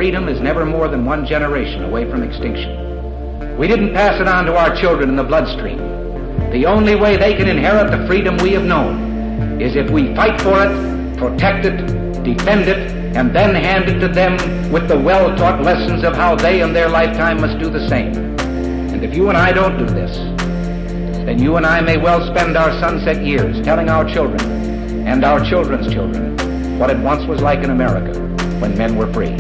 freedom is never more than one generation away from extinction. We didn't pass it on to our children in the bloodstream. The only way they can inherit the freedom we have known is if we fight for it, protect it, defend it, and then hand it to them with the well-taught lessons of how they in their lifetime must do the same. And if you and I don't do this, then you and I may well spend our sunset years telling our children and our children's children what it once was like in America when men were free.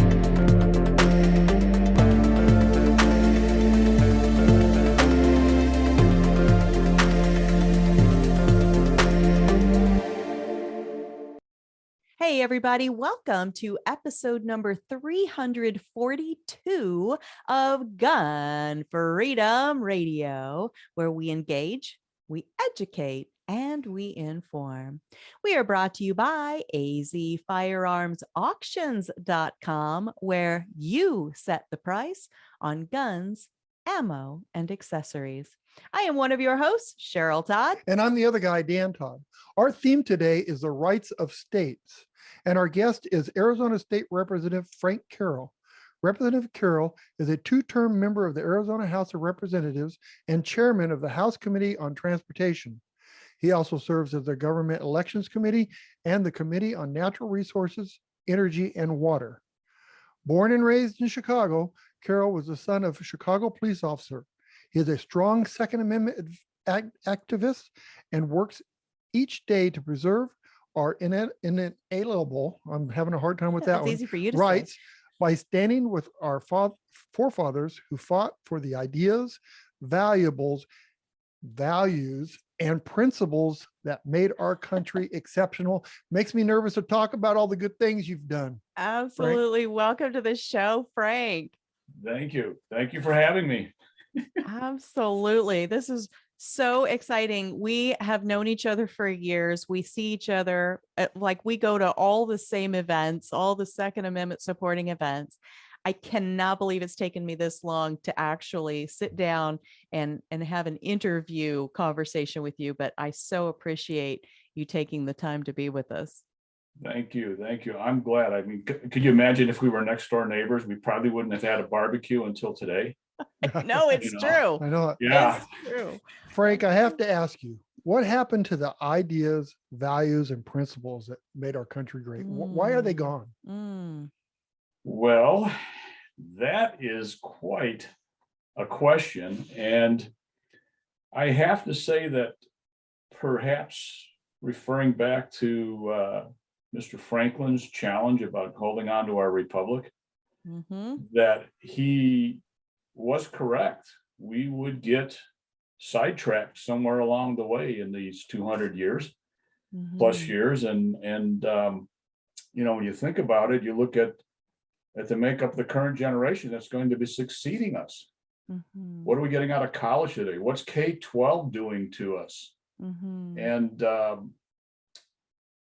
Hey everybody, welcome to episode number 342 of Gun Freedom Radio, where we engage, we educate, and we inform. We are brought to you by azfirearmsauctions.com, where you set the price on guns, ammo, and accessories. I am one of your hosts, Cheryl Todd. And I'm the other guy, Dan Todd. Our theme today is the rights of states. And our guest is Arizona State Representative Frank Carroll. Representative Carroll is a two-term member of the Arizona House of Representatives and chairman of the House Committee on Transportation. He also serves as the Government Elections Committee and the Committee on Natural Resources, Energy, and Water. Born and raised in Chicago, Carroll was the son of a Chicago police officer. He is a strong Second Amendment activist and works each day to preserve our inalienable, I'm having a hard time with that one, easy for you to rights say. By standing with our forefathers who fought for the ideas, values, and principles that made our country exceptional. Makes me nervous to talk about all the good things you've done. Absolutely. Frank. Welcome to the show, Frank. Thank you. Thank you for having me. Absolutely. This is so exciting. We have known each other for years. We see each other, like we go to all the same events, all the Second Amendment supporting events. I cannot believe it's taken me this long to actually sit down and have an interview conversation with you, but I so appreciate you taking the time to be with us. Thank you. Thank you. I'm glad. I mean, could you imagine if we were next door neighbors, we probably wouldn't have had a barbecue until today. No, it's true. I know it. Yeah. It's true. Frank, I have to ask you, what happened to the ideas, values, and principles that made our country great? Why are they gone? Well, that is quite a question. And I have to say that perhaps referring back to Mr. Franklin's challenge about holding on to our republic, that he was correct. We would get sidetracked somewhere along the way in these 200 years, plus years. And you know, when you think about it, you look at the makeup of the current generation that's going to be succeeding us. What are we getting out of college today? What's K-12 doing to us? And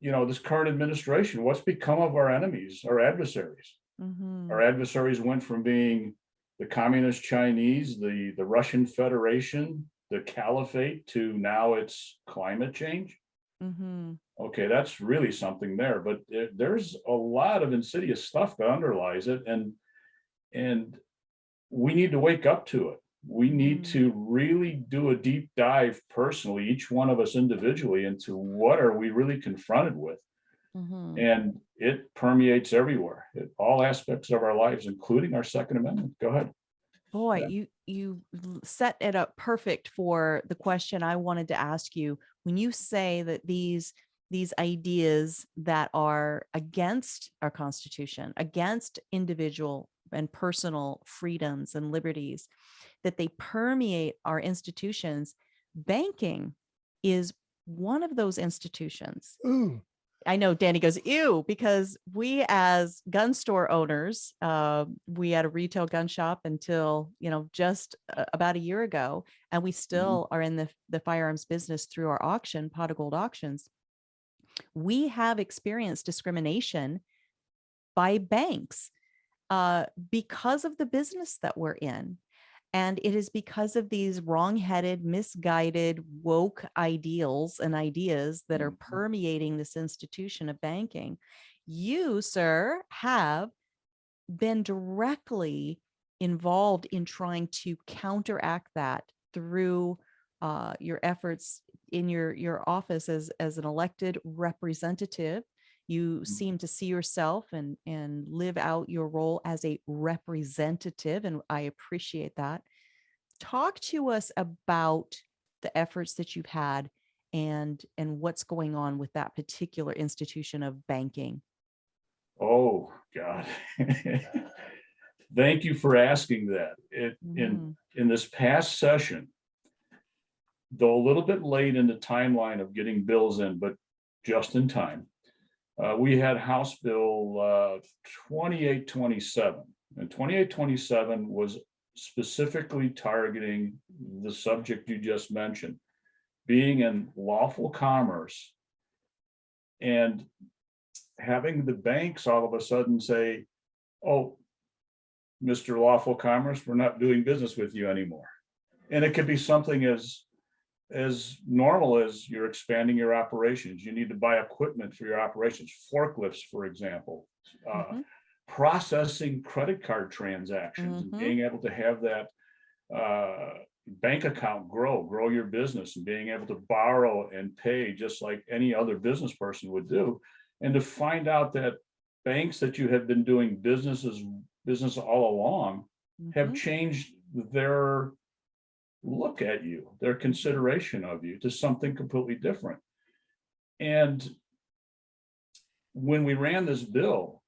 you know, this current administration, what's become of our enemies, our adversaries? Our adversaries went from being the communist Chinese, the Russian Federation, the caliphate, to now it's climate change. Okay, that's really something there, but there's a lot of insidious stuff that underlies it, and we need to wake up to it. We need to really do a deep dive personally, each one of us individually, into what are we really confronted with. And it permeates everywhere, all aspects of our lives, including our Second Amendment. Go ahead. Boy, you set it up perfect for the question I wanted to ask you. When you say that these ideas that are against our Constitution, against individual and personal freedoms and liberties, that they permeate our institutions, banking is one of those institutions. Ooh. I know Danny goes, ew, because we as gun store owners, we had a retail gun shop until, just about a year ago, and we still are in the firearms business through our auction, Pot of Gold Auctions. We have experienced discrimination by banks because of the business that we're in. And it is because of these wrong-headed, misguided, woke ideals and ideas that are permeating this institution of banking. You, sir, have been directly involved in trying to counteract that through your efforts in your office as an elected representative. You seem to see yourself and live out your role as a representative, and I appreciate that. Talk to us about the efforts that you've had and what's going on with that particular institution of banking. Oh, God. Thank you for asking that. In this past session, though a little bit late in the timeline of getting bills in, but just in time, we had House Bill 2827. And 2827 was specifically targeting the subject you just mentioned, being in lawful commerce and having the banks all of a sudden say, oh, Mr. Lawful Commerce, we're not doing business with you anymore. And it could be something as normal as you're expanding your operations. You need to buy equipment for your operations, forklifts, for example, processing credit card transactions, and being able to have that bank account grow your business, and being able to borrow and pay just like any other business person would do. And to find out that banks that you have been doing business all along have changed their look at you, their consideration of you, to something completely different. And when we ran this bill,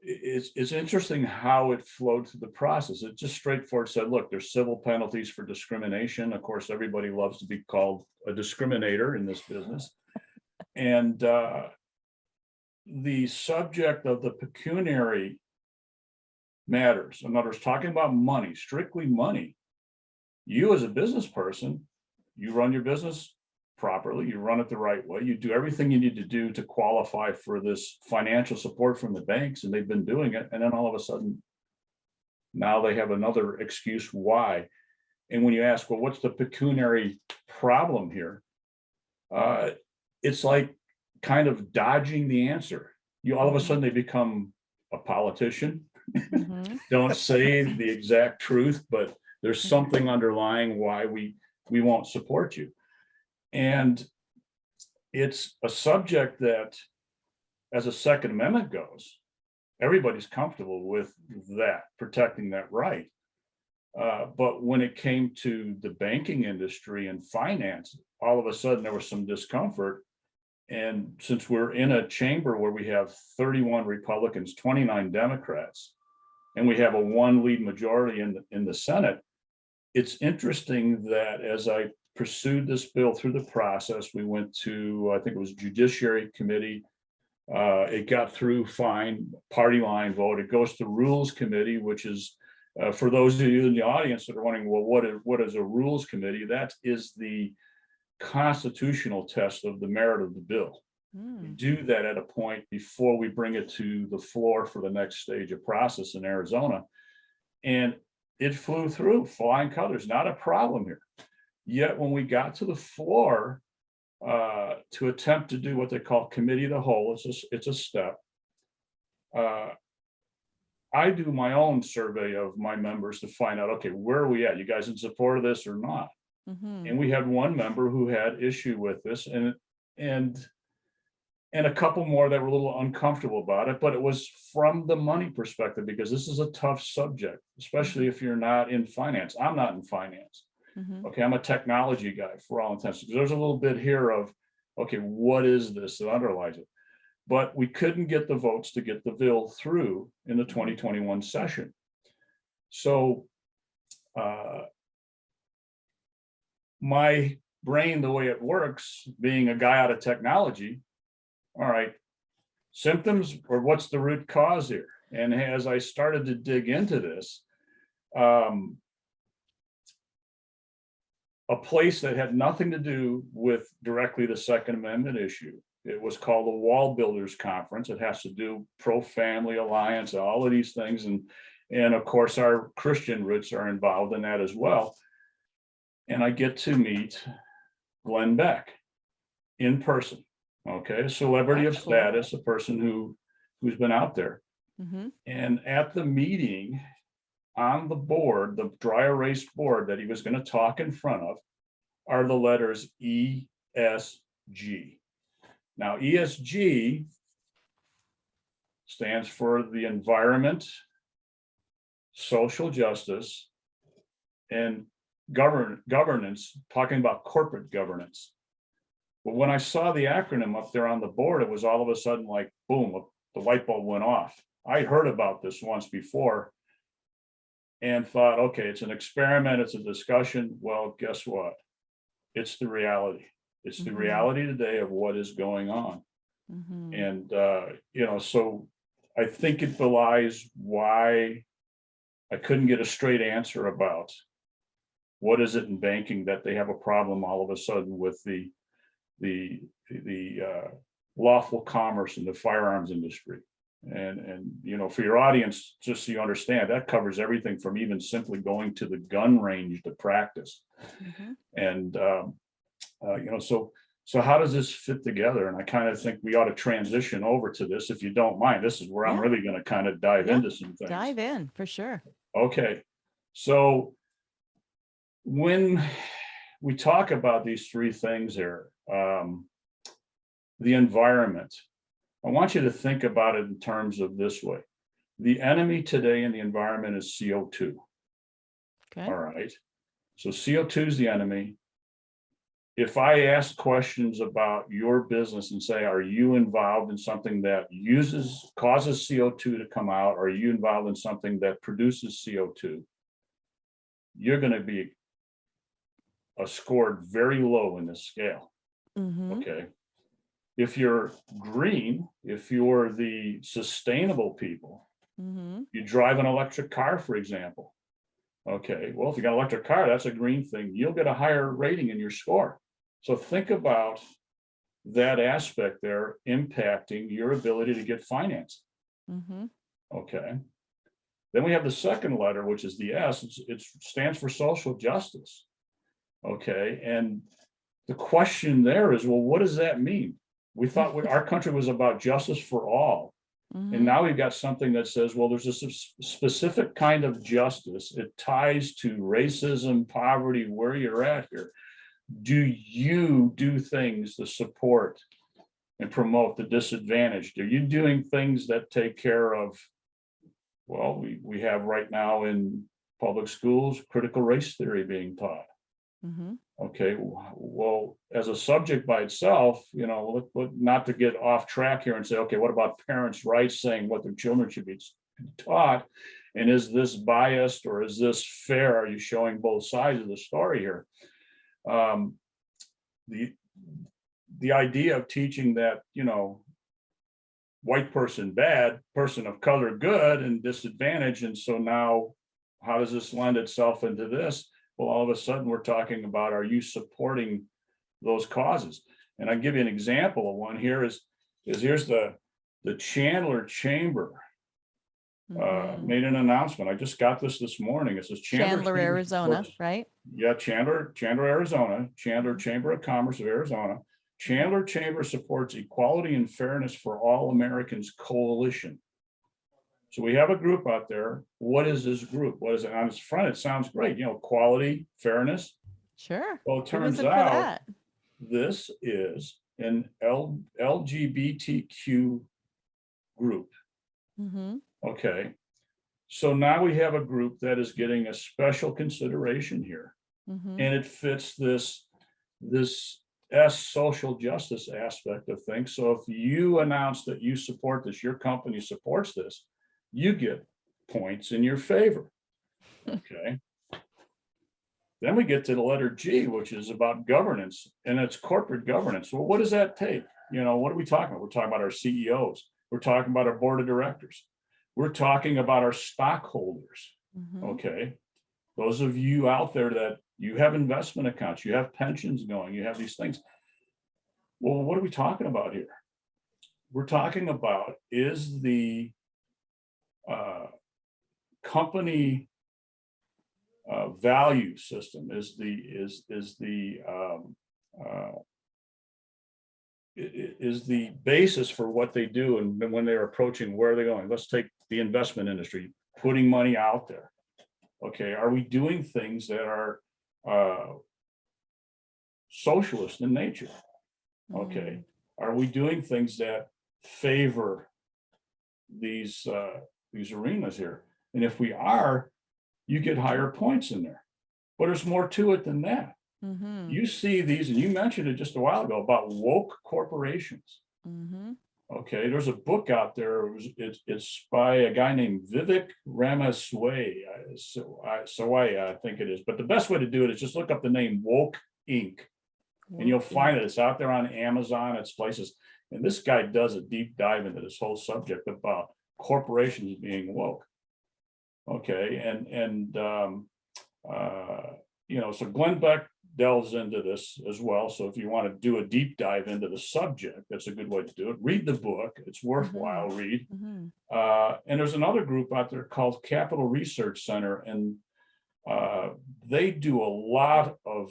it's interesting how it flowed through the process. It just straightforward said, look, there's civil penalties for discrimination. Of course, everybody loves to be called a discriminator in this business. And the subject of the pecuniary matters, in other words, talking about money, strictly money. You as a business person, you run your business properly, you run it the right way, you do everything you need to do to qualify for this financial support from the banks, and they've been doing it. And then all of a sudden, now they have another excuse why. And when you ask, well, what's the pecuniary problem here? It's like kind of dodging the answer. You all of a sudden they become a politician. Don't say the exact truth, but there's something underlying why we won't support you. And it's a subject that, as a Second Amendment goes, everybody's comfortable with that, protecting that right. But when it came to the banking industry and finance, all of a sudden there was some discomfort. And since we're in a chamber where we have 31 Republicans, 29 Democrats, and we have a one lead majority in the Senate, it's interesting that as I pursued this bill through the process, we went to, I think it was Judiciary Committee. It got through fine, party line vote. It goes to Rules Committee, which is, for those of you in the audience that are wondering, well, what is a Rules Committee? That is the constitutional test of the merit of the bill. We do that at a point before we bring it to the floor for the next stage of process in Arizona. And it flew through flying colors, not a problem here. Yet when we got to the floor to attempt to do what they call committee of the whole, it's a step. I do my own survey of my members to find out, okay, where are we at? You guys in support of this or not? And we had one member who had issue with this, and a couple more that were a little uncomfortable about it, but it was from the money perspective, because this is a tough subject, especially if you're not in finance. I'm not in finance. Okay, I'm a technology guy for all intents. There's a little bit here of, okay, what is this that underlies it? But we couldn't get the votes to get the bill through in the 2021 session. So my brain, the way it works, being a guy out of technology, all right, symptoms, or what's the root cause here? And as I started to dig into this, a place that had nothing to do with directly the Second Amendment issue. It was called the Wall Builders Conference. It has to do pro-family alliance, all of these things. And of course, our Christian roots are involved in that as well. And I get to meet Glenn Beck in person. Okay, a celebrity of status, a person who's been out there. Mm-hmm. And at the meeting, on the board, the dry erase board that he was going to talk in front of, are the letters ESG. Now, ESG stands for the environment, social justice, and governance, talking about corporate governance. But when I saw the acronym up there on the board, it was all of a sudden like, boom, the light bulb went off. I heard about this once before and thought, okay, it's an experiment, it's a discussion. Well, guess what? It's the reality. It's the reality today of what is going on. Mm-hmm. And, so I think it belies why I couldn't get a straight answer about what is it in banking that they have a problem all of a sudden with the lawful commerce in the firearms industry. And for your audience, just so you understand, that covers everything from even simply going to the gun range to practice. Mm-hmm. And so how does this fit together? And I kind of think we ought to transition over to this, if you don't mind. This is where I'm really going to kind of dive into some things. Dive in for sure. Okay, so when we talk about these three things here, the environment, I want you to think about it in terms of this way. The enemy today in the environment is CO2. Okay. All right. So CO2 is the enemy. If I ask questions about your business and say, are you involved in something that causes CO2 to come out? Are you involved in something that produces CO2? You're going to be scored very low in this scale. Mm-hmm. Okay. If you're green, if you're the sustainable people, Mm-hmm. you drive an electric car, for example. Okay, well, if you got an electric car, that's a green thing. You'll get a higher rating in your score. So think about that aspect there impacting your ability to get financing. Mm-hmm. Okay. Then we have the second letter, which is the S. It stands for social justice. Okay. And the question there is, well, what does that mean? We thought our country was about justice for all. Mm-hmm. And now we've got something that says, well, there's a specific kind of justice. It ties to racism, poverty, where you're at here. Do you do things to support and promote the disadvantaged? Are you doing things that take care of, well, we have right now in public schools, critical race theory being taught. Mm-hmm. Okay, well, as a subject by itself, not to get off track here and say, okay, what about parents' rights saying what their children should be taught? And is this biased or is this fair? Are you showing both sides of the story here? The idea of teaching that, white person bad, person of color good, and disadvantage. And so now how does this lend itself into this? Well, all of a sudden we're talking about, are you supporting those causes? And I'll give you an example of one here is here's the Chandler Chamber made an announcement. I just got this morning. It says Chandler, Arizona, right? Yeah, Chandler, Arizona, Chandler Chamber of Commerce of Arizona. Chandler Chamber supports Equality and Fairness for All Americans Coalition. So we have a group out there. What is this group? What is it? On its front, it sounds great. Equality, fairness. Sure. Well, it turns out this is an LGBTQ group. Mm-hmm. Okay. So now we have a group that is getting a special consideration here. Mm-hmm. And it fits this S social justice aspect of things. So if you announce that you support this, your company supports this, you get points in your favor. Okay. Then we get to the letter G, which is about governance, and it's corporate governance. Well, what does that take? What are we talking about? We're talking about our CEOs. We're talking about our board of directors. We're talking about our stockholders. Mm-hmm. Okay. Those of you out there that you have investment accounts, you have pensions going, you have these things. Well, what are we talking about here? We're talking about, is the company value system, is the is the basis for what they do. And when they're approaching, where are they going? Let's take the investment industry, putting money out there. Okay, are we doing things that are socialist in nature? Okay, are we doing things that favor these arenas here? And if we are, you get higher points in there. But there's more to it than that. Mm-hmm. You see these, and you mentioned it just a while ago about woke corporations. Mm-hmm. Okay, there's a book out there. It's by a guy named Vivek Ramaswamy. I think it is. But the best way to do it is just look up the name Woke Inc. And you'll find that it's out there on Amazon, it's places. And this guy does a deep dive into this whole subject about corporations being woke. Okay, so Glenn Beck delves into this as well. So if you want to do a deep dive into the subject, that's a good way to do it. Read the book; it's worthwhile read. Mm-hmm. And there's another group out there called Capital Research Center, and they do a lot of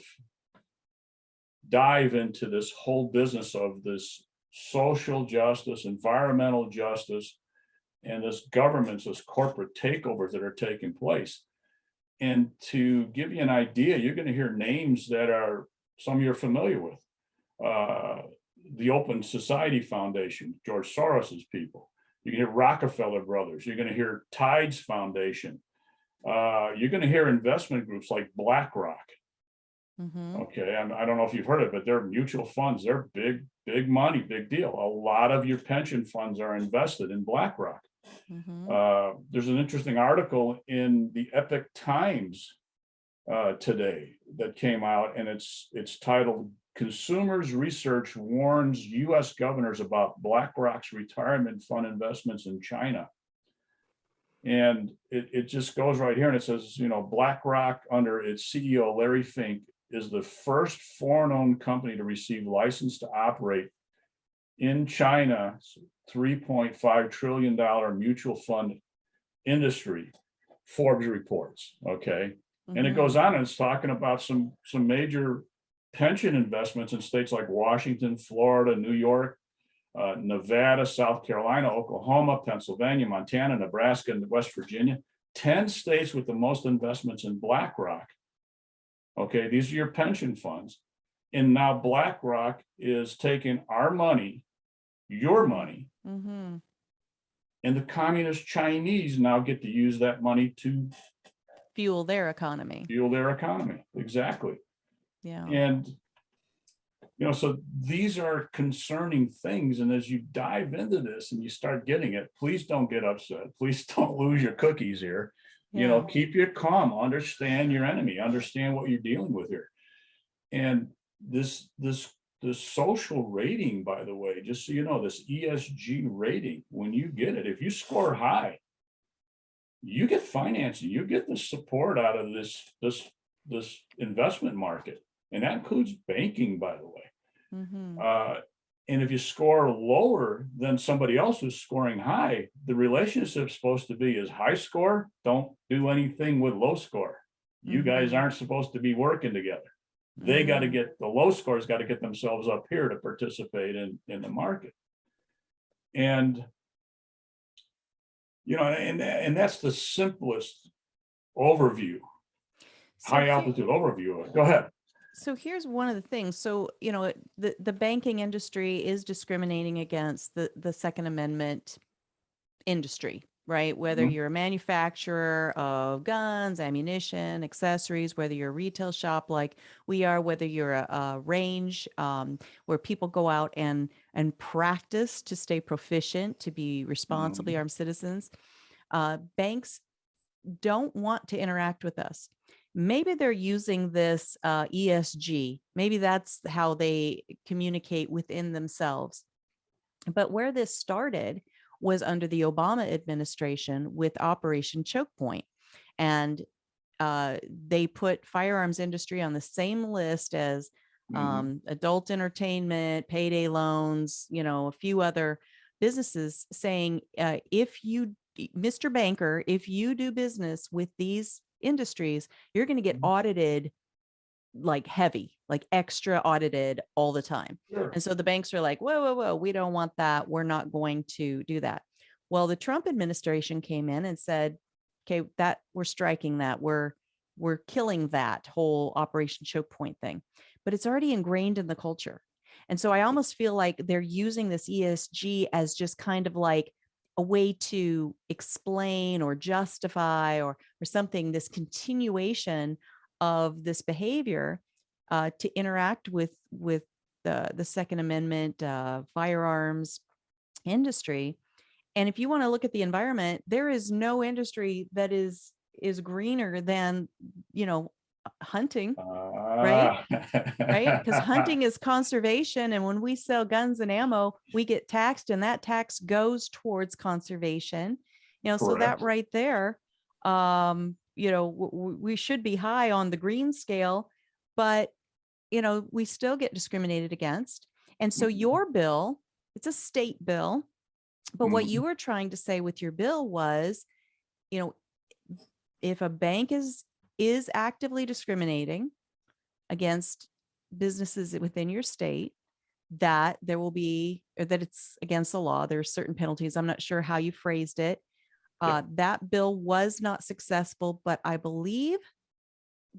dive into this whole business of this social justice, environmental justice, and this government's, this corporate takeovers that are taking place. And to give you an idea, you're going to hear names that are some you're familiar with. The Open Society Foundation, George Soros's people. You can hear Rockefeller Brothers. You're going to hear Tides Foundation. You're going to hear investment groups like BlackRock. Mm-hmm. Okay, I don't know if you've heard of it, but they're mutual funds. They're big money, big deal. A lot of your pension funds are invested in BlackRock. Mm-hmm. There's an interesting article in the Epoch Times today that came out, and it's titled "Consumers Research Warns U.S. Governors About BlackRock's Retirement Fund Investments in China." And it just goes right here, and it says, BlackRock under its CEO Larry Fink is the first foreign-owned company to receive license to operate in China's $3.5 trillion mutual fund industry, Forbes reports. Okay. Mm-hmm. And it goes on, and it's talking about some major pension investments in states like Washington, Florida, New York, Nevada, South Carolina, Oklahoma, Pennsylvania, Montana, Nebraska, and West Virginia. 10 states with the most investments in BlackRock. Okay, these are your pension funds. And now BlackRock is taking our money, your money, Mm-hmm. and the communist Chinese now get to use that money to Fuel their economy. Exactly. Yeah. And so these are concerning things. And as you dive into this and you start getting it, please don't get upset. Please don't lose your cookies here. Yeah. Keep your calm, understand your enemy, understand what you're dealing with here. And this social rating, by the way, just so you know, this ESG rating, when you get it, if you score high, you get financing, you get the support out of this investment market. And that includes banking, by the way. Mm-hmm. And if you score lower than somebody else who's scoring high, the relationship's supposed to be is high score, don't do anything with low score. You guys aren't supposed to be working together. They got to get, the low scores got to get themselves up here to participate in the market. And, and that's the simplest overview, high altitude overview of it. Go ahead. So here's one of the things. So, the banking industry is discriminating against the Second Amendment industry, right? Whether you're a manufacturer of guns, ammunition, accessories, whether you're a retail shop like we are, whether you're a range where people go out and practice to stay proficient, to be responsibly armed citizens, banks don't want to interact with us. Maybe they're using this ESG. Maybe that's how they communicate within themselves. But where this started was under the Obama administration with Operation Choke Point. And they put firearms industry on the same list as adult entertainment, payday loans, a few other businesses, saying, Mr. Banker, if you do business with these industries, you're going to get audited like heavy, like extra audited all the time. Sure. And so the banks are like, whoa, we don't want that. We're not going to do that. Well, the Trump administration came in and said, okay, that we're striking that. We're killing that whole Operation Choke Point thing, but it's already ingrained in the culture. And so I almost feel like they're using this ESG as just kind of like a way to explain or justify or something, this continuation of this behavior to interact with the Second Amendment firearms industry. And if you want to look at the environment, there is no industry that is greener than, hunting, right? Right? Because hunting is conservation. And when we sell guns and ammo, we get taxed, and that tax goes towards conservation. So that right there, we should be high on the green scale, but, we still get discriminated against. And so your bill, it's a state bill, but what you were trying to say with your bill was, if a bank is actively discriminating against businesses within your state, that there will be, or that it's against the law. There are certain penalties. I'm not sure how you phrased it. That bill was not successful, but I believe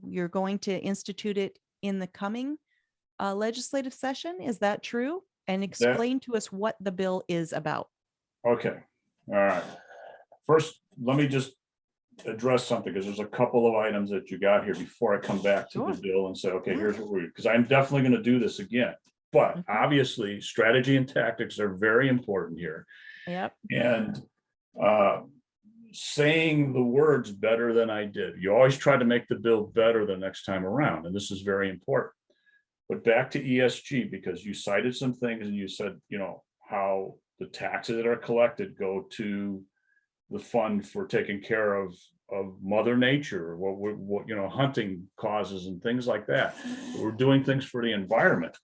you're going to institute it in the coming legislative session. Is that true? And explain to us what the bill is about. Okay. All right. First, let me just address something, because there's a couple of items that you got here before I come back to the bill and say, okay, here's what we're, because I'm definitely going to do this again. But obviously, strategy and tactics are very important here. Yep. And saying the words better than I did. You always try to make the bill better the next time around, and this is very important. But back to ESG, because you cited some things and you said, how the taxes that are collected go to the fund for taking care of Mother Nature, what hunting causes and things like that. We're doing things for the environment.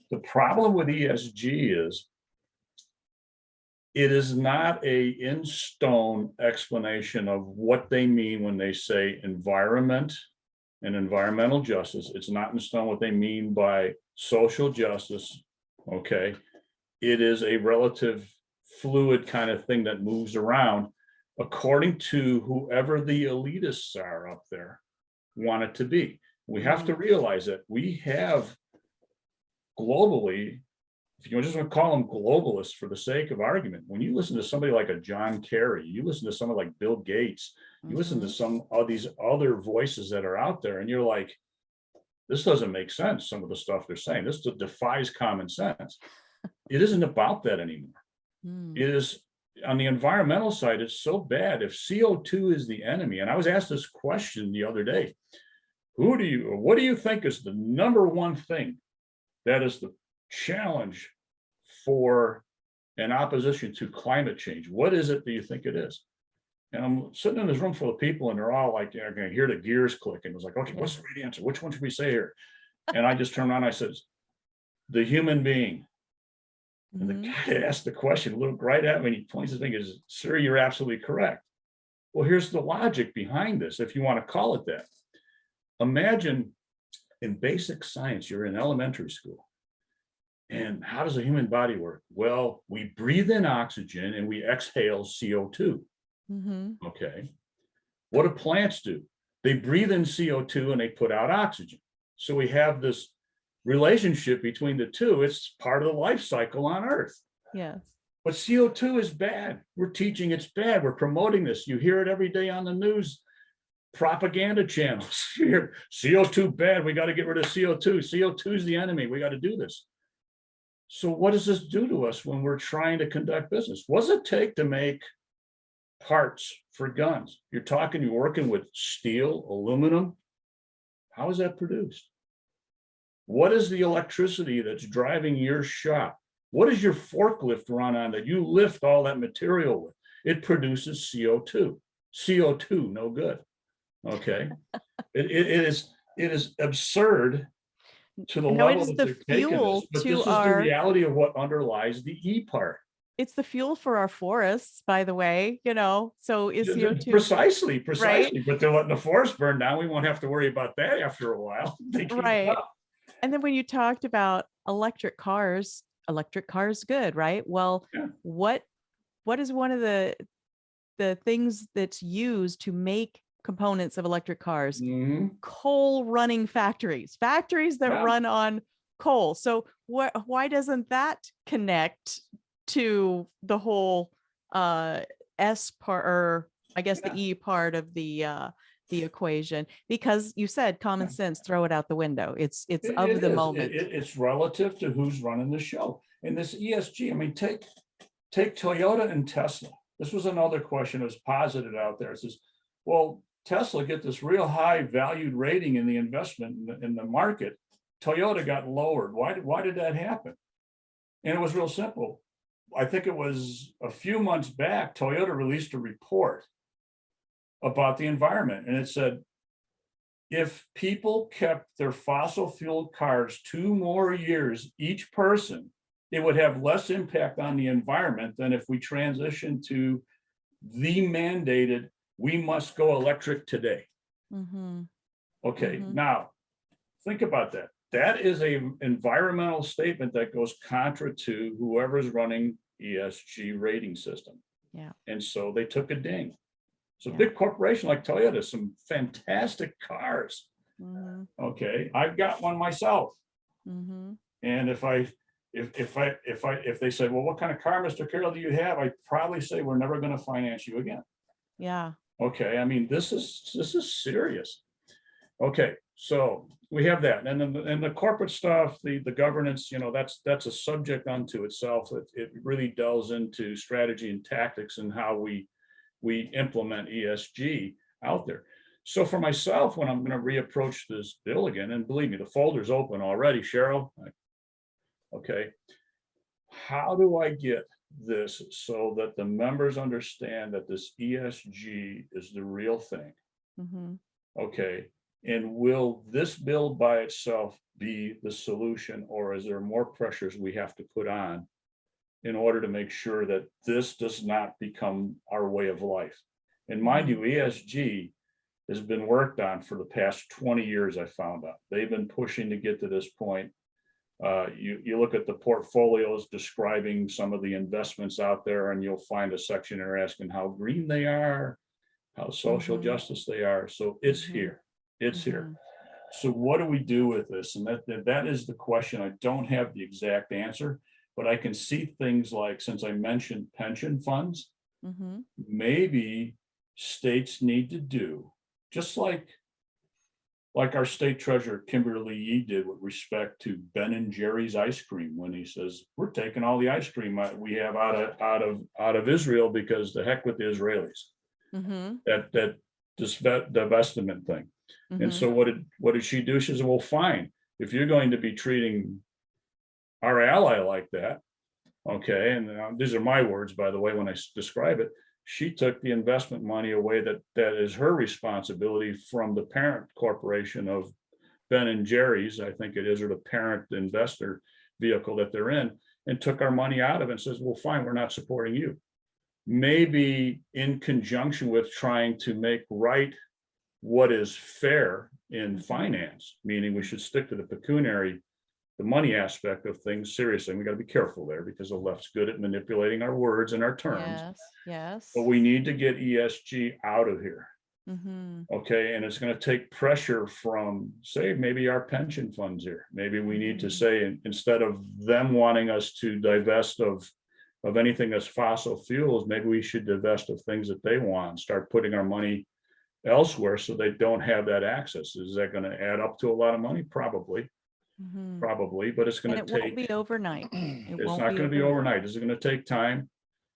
The problem with ESG is it is not a in stone explanation of what they mean when they say environment and environmental justice. It's not in stone what they mean by social justice. Okay. It is a relative fluid kind of thing that moves around according to whoever the elitists are up there want it to be. We have to realize that we have globally, if you just want to call them globalists for the sake of argument, when you listen to somebody like a John Kerry, you listen to somebody like Bill Gates, you listen to some of these other voices that are out there, and you're like, this doesn't make sense, some of the stuff they're saying. This defies common sense. It isn't about that anymore. It is on the environmental side, it's so bad. If CO2 is the enemy, and I was asked this question the other day, what do you think is the number one thing that is the challenge for an opposition to climate change? What is it that you think it is? And I'm sitting in this room full of people, and they're all like, I can hear the gears clicking. It was like, okay, what's the right answer? Which one should we say here? And I just turned around, I said, the human being. And the guy asked the question, looked right at me, and he points his finger, sir, you're absolutely correct. Well, here's the logic behind this, if you want to call it that. Imagine in basic science, you're in elementary school. And how does the human body work? Well, we breathe in oxygen and we exhale CO2. Okay. What do plants do? They breathe in CO2 and they put out oxygen. So we have this relationship between the two. It's part of the life cycle on Earth. Yes. But CO2 is bad. We're teaching it's bad. We're promoting this. You hear it every day on the news, propaganda channels. You hear CO2 bad. We got to get rid of CO2. CO2 is the enemy. We got to do this. So what does this do to us when we're trying to conduct business? What does it take to make parts for guns? You're working with steel, aluminum. How is that produced? What is the electricity that's driving your shop? What does your forklift run on that you lift all that material with? It produces CO2. CO2, no good. Okay. It is absurd to the level it is that the they're taking fuel this, but to this is the reality of what underlies the E part. it's the fuel for our forests, by the way, so is CO2. Precisely. Right? But they're letting the forest burn down. We won't have to worry about that after a while. They keep it Right. up. And then when you talked about electric cars, good, right? Well, Yeah. what is one of the things that's used to make components of electric cars? Mhm. Coal running factories that Yeah. run on coal. So why doesn't that connect to the whole S part, or I guess the E part of the equation? Because you said common sense, throw it out the window. It's of the moment. It's relative to who's running the show. And this ESG, I mean, take Toyota and Tesla. This was another question that was posited out there. It says, well, Tesla get this real high valued rating in the investment in the market. Toyota got lowered. Why did that happen? And it was real simple. I think it was a few months back, Toyota released a report about the environment. And it said, if people kept their fossil fuel cars 2 more years each person, it would have less impact on the environment than if we transition to the mandated, we must go electric today. Mm-hmm. Okay, Mhm. now think about that. That is an environmental statement that goes contra to whoever's running ESG rating system. Yeah. And so they took a ding. So Yeah. big corporation like Toyota, some fantastic cars. Mm-hmm. Okay, I've got one myself. Mm-hmm. And if they said, well, what kind of car, Mr. Carroll, do you have? I'd probably say, we're never going to finance you again. Yeah. Okay, I mean, this is serious. Okay, so we have that. And then the corporate stuff, the governance, that's a subject unto itself. It really delves into strategy and tactics and how we implement ESG out there. So for myself, when I'm going to reapproach this bill again, and believe me, the folder's open already, Cheryl. Okay, how do I get this so that the members understand that this ESG is the real thing? Mm-hmm. Okay, and will this bill by itself be the solution, or is there more pressures we have to put on in order to make sure that this does not become our way of life? And mind you, ESG has been worked on for the past 20 years, I found out. They've been pushing to get to this point. You look at the portfolios describing some of the investments out there, and you'll find a section there asking how green they are, how social justice they are. So it's here. It's here. So what do we do with this? And that is the question. I don't have the exact answer, but I can see things like, since I mentioned pension funds, maybe states need to do, just like our state treasurer, Kimberly Yee, did with respect to Ben and Jerry's ice cream, when he says, we're taking all the ice cream we have out of Israel because the heck with the Israelis. That divestment thing. And so what did she do? She said, well, fine, if you're going to be treating our ally like that, okay, and these are my words, by the way, when I describe it, she took the investment money away that is her responsibility from the parent corporation of Ben and Jerry's, I think it is, or the parent investor vehicle that they're in, and took our money out of it and says, well, fine, we're not supporting you. Maybe in conjunction with trying to make right what is fair in finance, meaning we should stick to the pecuniary, the money aspect of things seriously. And we got to be careful there, because the left's good at manipulating our words and our terms. Yes. But we need to get ESG out of here. Okay, and it's going to take pressure from, say, maybe our pension funds here. Maybe we need to say, instead of them wanting us to divest of anything that's fossil fuels, maybe we should divest of things that they want, start putting our money elsewhere so they don't have that access. Is that going to add up to a lot of money? Probably, but it's going to take. It won't be overnight. It's not going to be overnight. This is going to take time.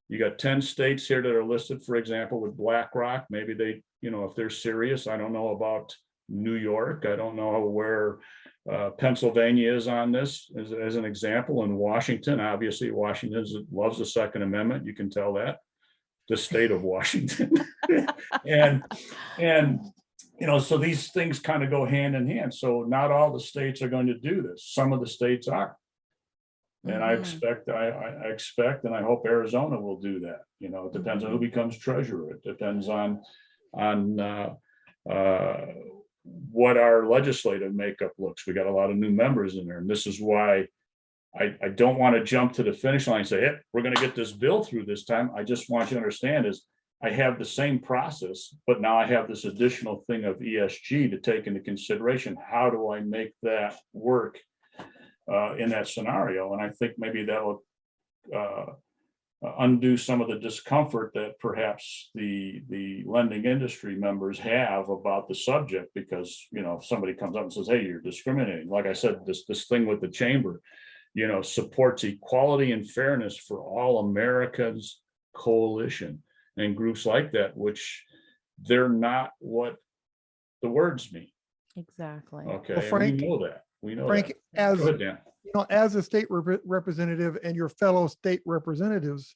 You got 10 states here that are listed, for example, with BlackRock. Maybe they, if they're serious. I don't know about New York. I don't know where Pennsylvania is on this as an example. In Washington, obviously, Washington loves the Second Amendment. You can tell that. The state of Washington. and so these things kind of go hand in hand. So not all the states are going to do this. Some of the states are. And I expect, I expect, and I hope Arizona will do that. You know, it depends on who becomes treasurer. It depends on what our legislative makeup looks. We got a lot of new members in there, and this is why I don't want to jump to the finish line and say, hey, we're going to get this bill through this time. I just want you to understand is I have the same process, but now I have this additional thing of ESG to take into consideration. How do I make that work in that scenario? And I think maybe that'll undo some of the discomfort that perhaps the lending industry members have about the subject, because, you know, if somebody comes up and says, hey, you're discriminating, like I said, this thing with the chamber, you know, supports equality and fairness for all Americans coalition and groups like that, which they're not what the words mean. Exactly. Okay. Well, Frank, we know that. We know Frank, that. as Go ahead, Dan. you know, as a state representative and your fellow state representatives,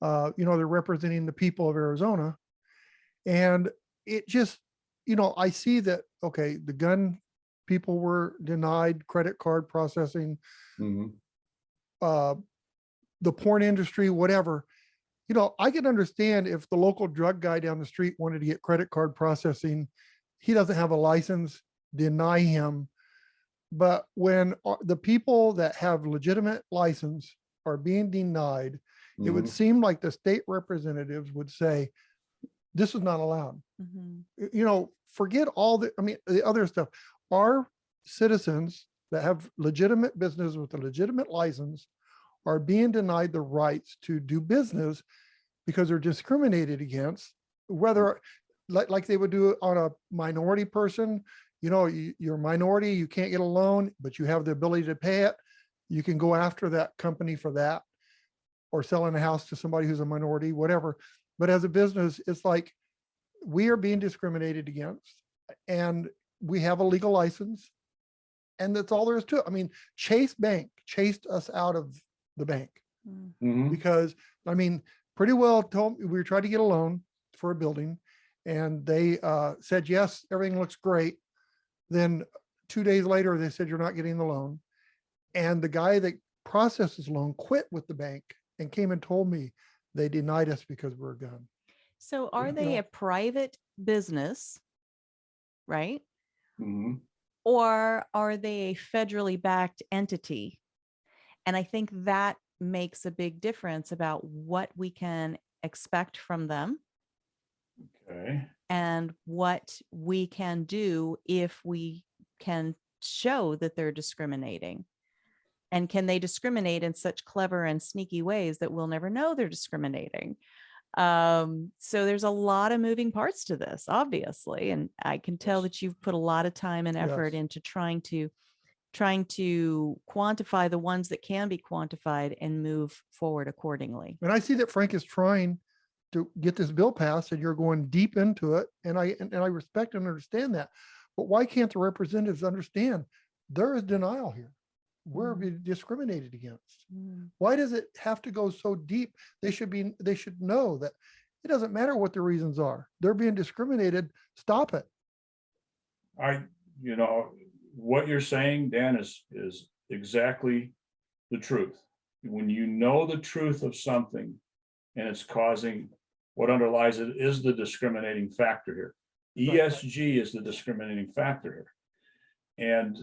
you know, they're representing the people of Arizona. And it just, you know, I see that, okay, the gun people were denied credit card processing, the porn industry, whatever. You know, I can understand if the local drug guy down the street wanted to get credit card processing, he doesn't have a license, deny him. But when the people that have legitimate license are being denied, it would seem like the state representatives would say, this is not allowed. You know, forget all the, I mean, the other stuff. Our citizens that have legitimate business with a legitimate license are being denied the rights to do business because they're discriminated against, whether like they would do it on a minority person. You know, you're a minority, you can't get a loan, but you have the ability to pay it. You can go after that company for that, or selling a house to somebody who's a minority, whatever. But as a business, it's like we are being discriminated against, and we have a legal license, and that's all there is to it. I mean, Chase Bank chased us out of the bank because, I mean, pretty well told me we were trying to get a loan for a building, and they said, yes, everything looks great. Then 2 days later, they said, you're not getting the loan. And the guy that processed his loan quit with the bank and came and told me they denied us because we're a gun. So are they a private business, right? Or are they a federally backed entity? And I think that makes a big difference about what we can expect from them. Okay. And what we can do if we can show that they're discriminating. And can they discriminate in such clever and sneaky ways that we'll never know they're discriminating? So there's a lot of moving parts to this, obviously. And I can tell that you've put a lot of time and effort into trying to quantify the ones that can be quantified and move forward accordingly. And I see that Frank is trying to get this bill passed, and you're going deep into it. And I respect and understand that. But why can't the representatives understand there is denial here? We're being discriminated against. Why does it have to go so deep? They should know that it doesn't matter what the reasons are. They're being discriminated. Stop it. You know, what you're saying, Dan, is exactly the truth. When you know the truth of something and it's causing, what underlies it is the discriminating factor here. ESG is the discriminating factor here. And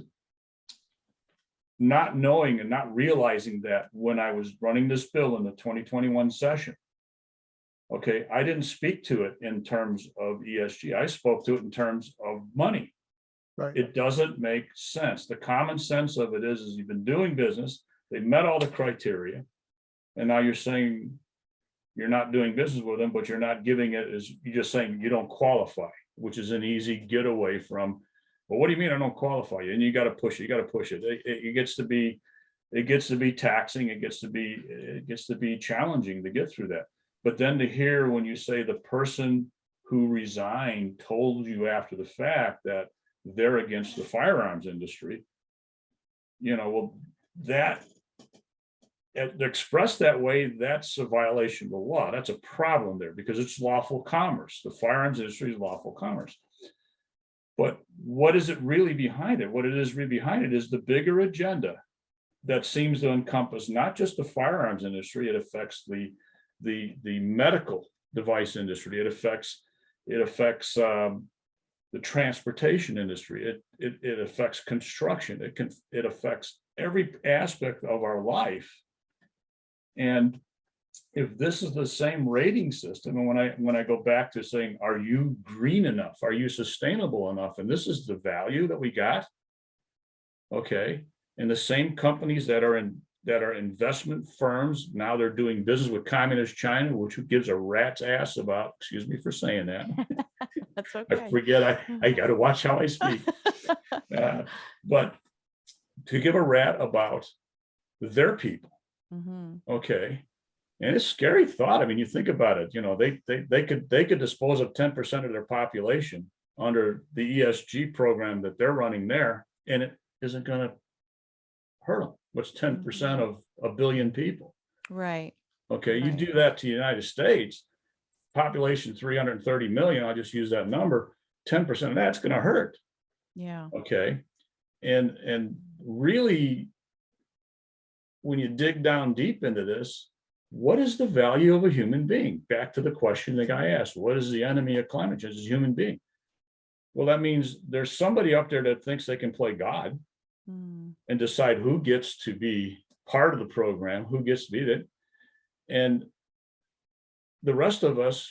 not knowing and not realizing that when I was running this bill in the 2021 session, okay, I didn't speak to it in terms of ESG. I spoke to it in terms of money. Right. It doesn't make sense. The common sense of it is you've been doing business, they've met all the criteria, and now you're saying you're not doing business with them, but you're not giving it as, you're just saying you don't qualify, which is an easy getaway from, well, what do you mean I don't qualify? And you got to push it. You got to push it. It gets to be taxing. It gets to be challenging to get through that. But then to hear when you say the person who resigned told you after the fact that they're against the firearms industry, you know, well, that expressed that way, that's a violation of the law. That's a problem there because it's lawful commerce. The firearms industry is lawful commerce. But what is it really behind it? What it is really behind it is the bigger agenda that seems to encompass not just the firearms industry, it affects the medical device industry. It affects the transportation industry. It affects construction. It affects every aspect of our life. And if this is the same rating system, and when I go back to saying, are you green enough? Are you sustainable enough? And this is the value that we got. Okay. And the same companies that are investment firms, now they're doing business with communist China, which gives a rat's ass about, excuse me for saying that. That's okay. I forget, I got to watch how I speak. But to give a rat about their people. Mm-hmm. Okay. And it's a scary thought. I mean, you think about it, you know, they could dispose of 10% of their population under the ESG program that they're running there, and it isn't going to hurt them. What's 10% of a billion people? Right. Okay. You Right. do that to the United States, population 330 million. I'll just use that number. 10% of that's going to hurt. Yeah. Okay. And really, when you dig down deep into this, what is the value of a human being? Back to the question the guy asked, what is the enemy of climate change? Is a human being. Well, that means there's somebody up there that thinks they can play God and decide who gets to be part of the program, who gets to be it. And the rest of us,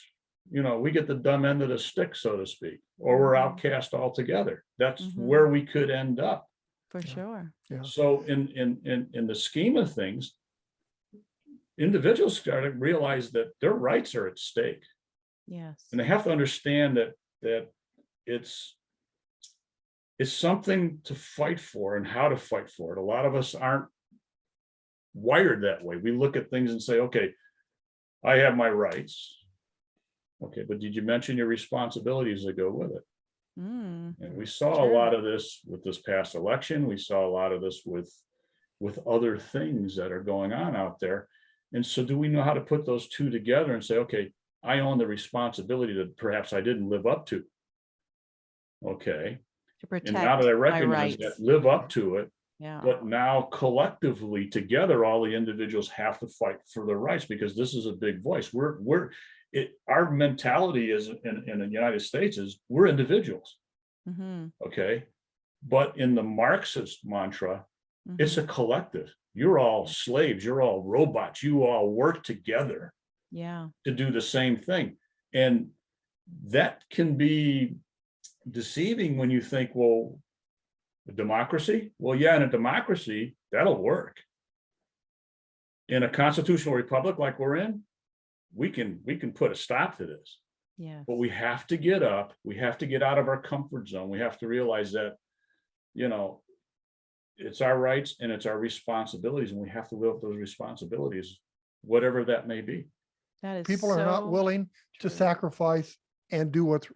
you know, we get the dumb end of the stick, so to speak, or we're outcast altogether. That's where we could end up. For sure. Yeah. So in the scheme of things, individuals got to realize that their rights are at stake. Yes. And they have to understand that it's something to fight for and how to fight for it. A lot of us aren't wired that way. We look at things and say, okay, I have my rights. Okay, but did you mention your responsibilities that go with it? And we saw a lot of this with this past election. We saw a lot of this with other things that are going on out there. And so do we know how to put those two together and say, okay, I own the responsibility that perhaps I didn't live up to. Okay. To protect and now that I recognize rights. that, live up to it. Yeah. But now collectively together, all the individuals have to fight for their rights, because this is a big voice. Our mentality is in the United States is we're individuals. Okay. But in the Marxist mantra, it's a collective. You're all slaves. You're all robots. You all work together. Yeah. To do the same thing. And that can be deceiving when you think, well, a democracy? Well, yeah, in a democracy, that'll work. In a constitutional republic like we're in, we can put a stop to this. Yeah. But we have to get up. We have to get out of our comfort zone. We have to realize that, you know, it's our rights and it's our responsibilities, and we have to live up those responsibilities, whatever that may be. That is People are not willing to sacrifice and do what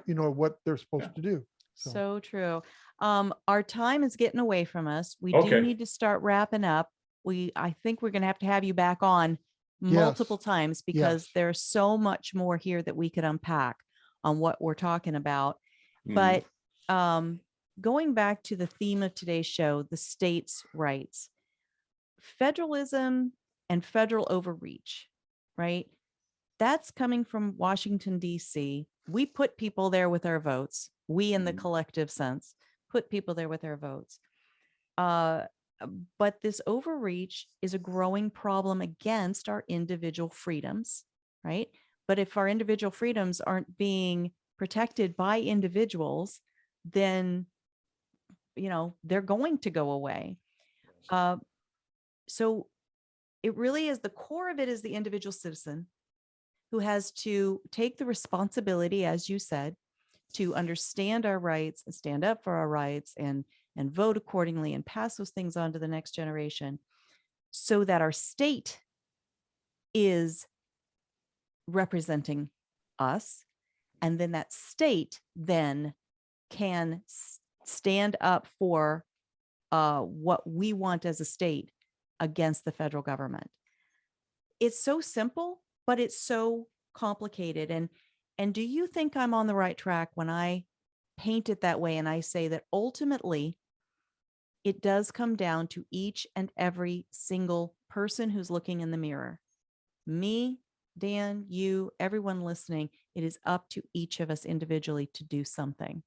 they're supposed to do. So true. Our time is getting away from us. We Okay. do need to start wrapping up. I think we're going to have you back on multiple times, because there's so much more here that we could unpack on what we're talking about. But going back to the theme of today's show, the states' rights, federalism and federal overreach, right? That's coming from Washington, D.C. We put people there with our votes. We, in the collective sense, put people there with our votes. But this overreach is a growing problem against our individual freedoms, right? But if our individual freedoms aren't being protected by individuals, then, you know, they're going to go away. So it really is, the core of it is the individual citizen who has to take the responsibility, as you said, to understand our rights and stand up for our rights and vote accordingly and pass those things on to the next generation, so that our state is representing us. And then that state then can stand up for what we want as a state against the federal government. It's so simple, but it's so complicated. And do you think I'm on the right track when I paint it that way and I say that ultimately it does come down to each and every single person who's looking in the mirror. Me, Dan, you, everyone listening, it is up to each of us individually to do something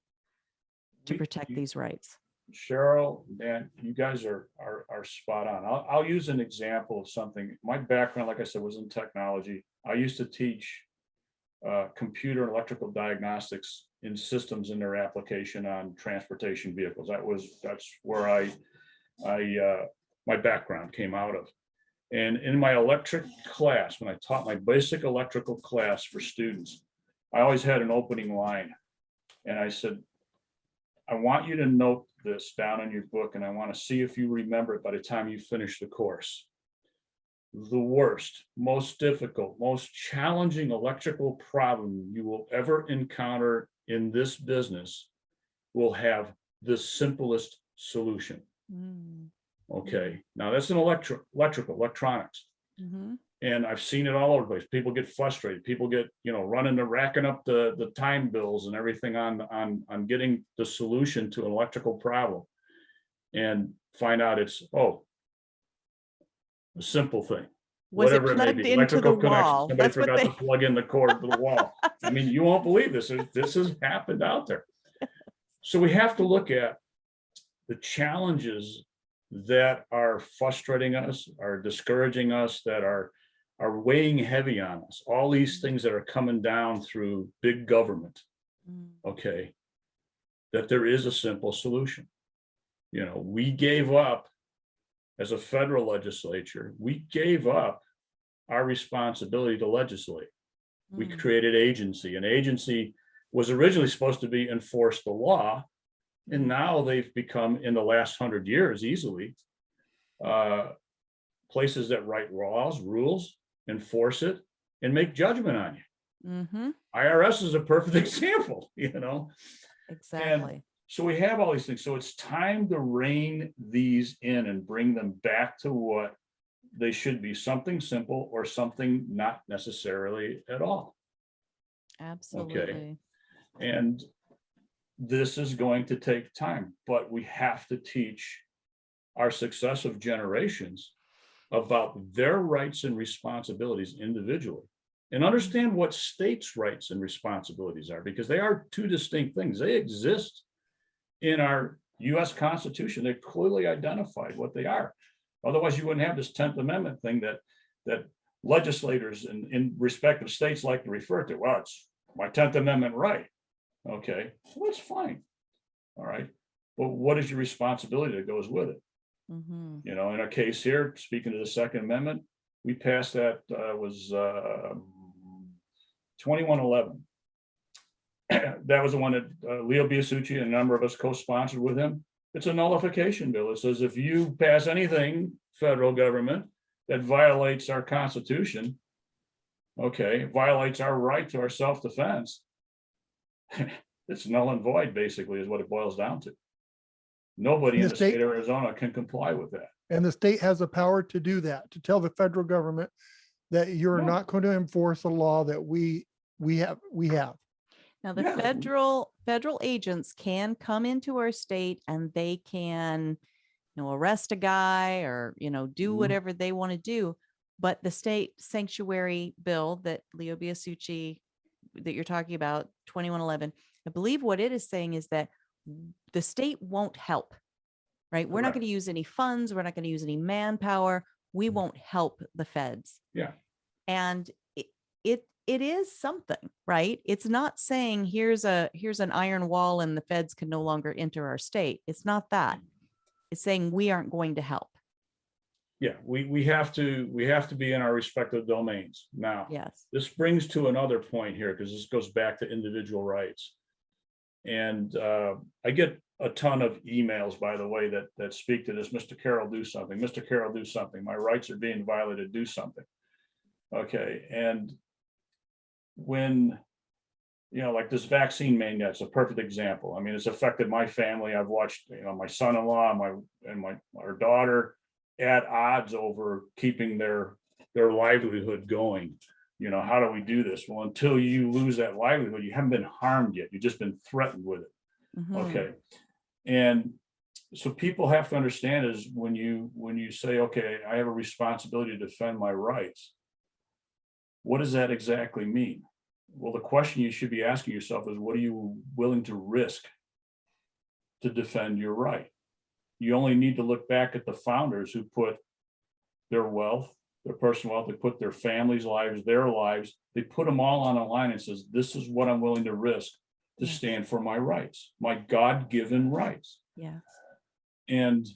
to protect these rights. Cheryl, Dan, you guys are spot on. I'll use an example of something. My background, like I said, was in technology. I used to teach computer and electrical diagnostics in systems in their application on transportation vehicles. That's where my background came out of. And in my electric class, when I taught my basic electrical class for students, I always had an opening line. And I said, I want you to note this down in your book, and I want to see if you remember it by the time you finish the course. The worst, most difficult, most challenging electrical problem you will ever encounter in this business will have the simplest solution. Okay, now that's an electronics. And I've seen it all over the place. People get frustrated. People get, racking up the time bills and everything on getting the solution to an electrical problem, and find out it's, a simple thing. Was it Whatever it may plugged be, into the electrical connection. wall? Somebody That's what forgot they- to plug in the cord to the wall. I mean, you won't believe this. This has happened out there. So we have to look at the challenges that are frustrating us, are discouraging us, that are weighing heavy on us. All these things that are coming down through big government. Okay, that there is a simple solution. We gave up, as a federal legislature, we gave up our responsibility to legislate. We created agency. An agency was originally supposed to be enforce the law, and now they've become, in the last 100 years, easily places that write laws, rules, enforce it, and make judgment on you. IRS is a perfect example, Exactly. And so we have all these things. So it's time to rein these in and bring them back to what they should be, something simple or something not necessarily at all. Absolutely. Okay. And this is going to take time, but we have to teach our successive generations about their rights and responsibilities individually, and understand what states' rights and responsibilities are, because they are two distinct things. They exist in our US Constitution. They're clearly identified what they are. Otherwise, you wouldn't have this 10th Amendment thing that legislators in respective states like to refer to. Well, it's my 10th Amendment right. Okay, well, that's fine. All right. But what is your responsibility that goes with it? In our case here, speaking to the Second Amendment, we passed that was 2111. That was the one that Leo Biasucci and a number of us co-sponsored with him. It's a nullification bill. It says if you pass anything, federal government, that violates our Constitution, okay, violates our right to our self-defense, it's null and void, basically, is what it boils down to. Nobody in the state of Arizona can comply with that. And the state has the power to do that, to tell the federal government that you're not going to enforce a law that we have. Now, the federal agents can come into our state and they can, arrest a guy or, do whatever they want to do. But the state sanctuary bill that Leo Biasucci, that you're talking about, 2111, I believe what it is saying is that the state won't help, right? We're not going to use any funds. We're not going to use any manpower. We won't help the feds. Yeah. And it is something, right? It's not saying here's an iron wall and the feds can no longer enter our state. It's not that. It's saying we aren't going to help. Yeah, we have to be in our respective domains. Now, yes, this brings to another point here, because this goes back to individual rights. And I get a ton of emails, by the way, that speak to this. Mr. Carroll, do something. Mr. Carroll, do something. My rights are being violated. Do something. Okay. And when, like this vaccine mania, it's a perfect example. I mean, it's affected my family. I've watched, my son-in-law and our daughter at odds over keeping their livelihood going. How do we do this? Well, until you lose that livelihood, you haven't been harmed yet. You've just been threatened with it. Okay. And So people have to understand is when you say, okay, I have a responsibility to defend my rights, what does that exactly mean? Well, the question you should be asking yourself is, what are you willing to risk to defend your right? You only need to look back at the founders who put their wealth, their personal wealth, they put their families' lives, their lives, they put them all on a line and says, this is what I'm willing to risk to Yes. stand for my rights, my God-given rights. Yes. And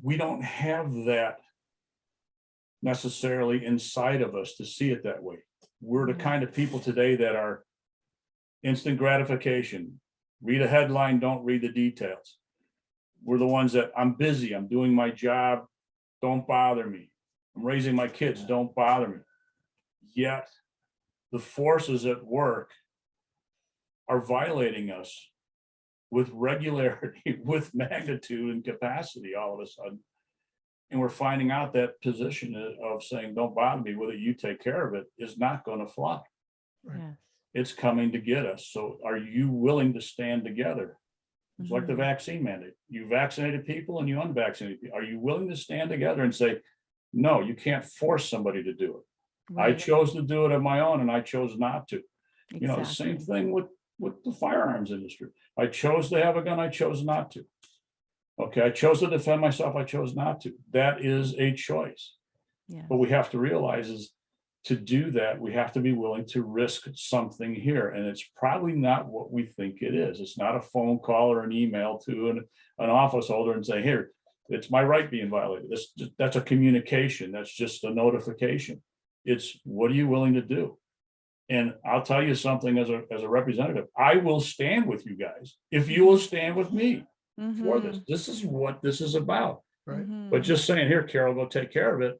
we don't have that necessarily inside of us to see it that way. We're the kind of people today that are instant gratification. Read a headline, don't read the details. We're the ones that I'm busy, I'm doing my job, don't bother me. I'm raising my kids, don't bother me. Yet the forces at work are violating us with regularity, with magnitude and capacity all of a sudden. And we're finding out that position of saying, don't bother me, whether you take care of it, is not going to fly. Yes. It's coming to get us. So are you willing to stand together? It's like the vaccine mandate. You vaccinated people and you unvaccinated people. Are you willing to stand together and say, no, you can't force somebody to do it. I Right. chose to do it on my own and I chose not to. You know, the same Exactly. thing with the firearms industry. I chose to have a gun, I chose not to. Okay, I chose to defend myself, I chose not to. That is a choice. Yeah. What we have to realize is to do that, we have to be willing to risk something here. And it's probably not what we think it is. It's not a phone call or an email to an office holder and say, here, it's my right being violated. That's a communication. That's just a notification. It's what are you willing to do? And I'll tell you something as a representative, I will stand with you guys if you will stand with me for this. This is what this is about. Right. But just saying, here, Carroll, go take care of it.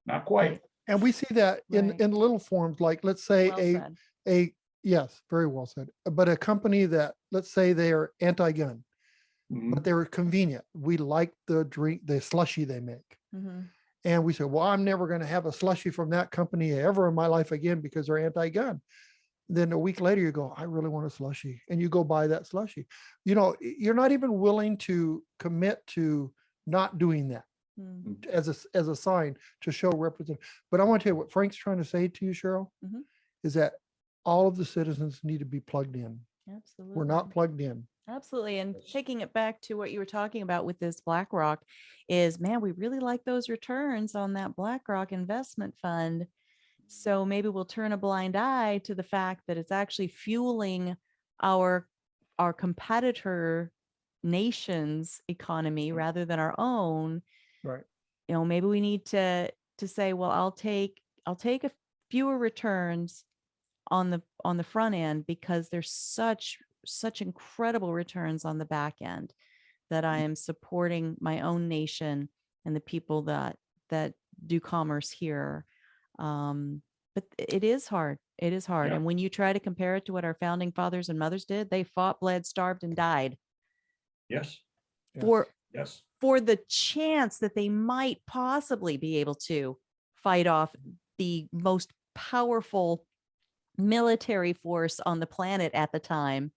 Not quite. And we see that Right. in little forms, like let's say Well said. yes, very well said. But a company that, let's say they are anti-gun, Mhm. but they're convenient. We like the drink, the slushy they make. Mhm. And we say, well, I'm never going to have a slushy from that company ever in my life again because they're anti-gun. Then a week later you go, I really want a slushy. And you go buy that slushy. You know, you're not even willing to commit to not doing that Mm. as a sign to show represent. But I want to tell you what Frank's trying to say to you, Cheryl, Mhm. is that all of the citizens need to be plugged in. Absolutely. We're not plugged in. Absolutely. And taking it back to what you were talking about with this BlackRock is, man, we really like those returns on that BlackRock investment fund. So maybe we'll turn a blind eye to the fact that it's actually fueling our competitor nation's economy rather than our own. Right. You know, maybe we need to say, well, I'll take a fewer returns on the front end because there's such incredible returns on the back end that I am supporting my own nation and the people that do commerce here. But it is hard. It is hard. Yeah. And when you try to compare it to what our founding fathers and mothers did, they fought, bled, starved, and died Yes. Yes. for the chance that they might possibly be able to fight off the most powerful military force on the planet at the time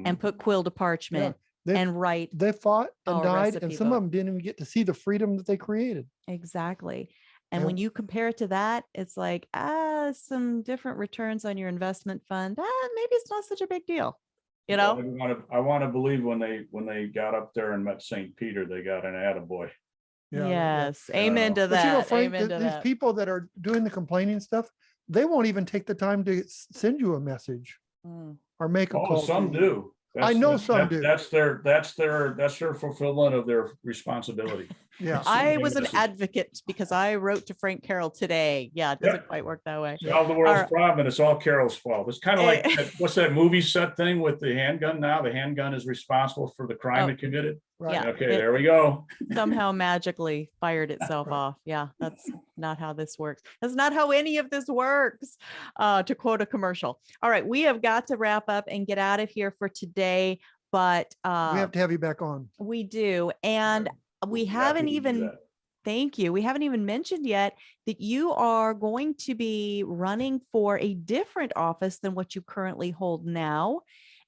and put quill to parchment and write. They fought and our died, recipe and some book. of them didn't even get to see the freedom that they created. Exactly. And Yeah. when you compare it to that, it's like, some different returns on your investment fund. Maybe it's not such a big deal. You know? I want to believe when they got up there and met St. Peter, they got an attaboy. Yes. Amen to But you know, that. Frank, Amen to these that. people that are doing the complaining stuff, they won't even take the time to send you a message or make a call. Some to you. do. I know some do. That's their fulfillment of their responsibility. Yeah. I was an advocate because I wrote to Frank Carroll today. Yeah, it doesn't quite work that way. Solve the world's problem, and it's all Carroll's fault. It's kind of like what's that movie set thing with the handgun now? The handgun is responsible for the crime it committed. Right. Yeah. Okay, there we go. Somehow magically fired itself off. Yeah, that's not how this works. That's not how any of this works, to quote a commercial. All right, we have got to wrap up and get out of here for today, but We have to have you back on. we do. And we haven't even, thank you. We haven't even mentioned yet that you are going to be running for a different office than what you currently hold now.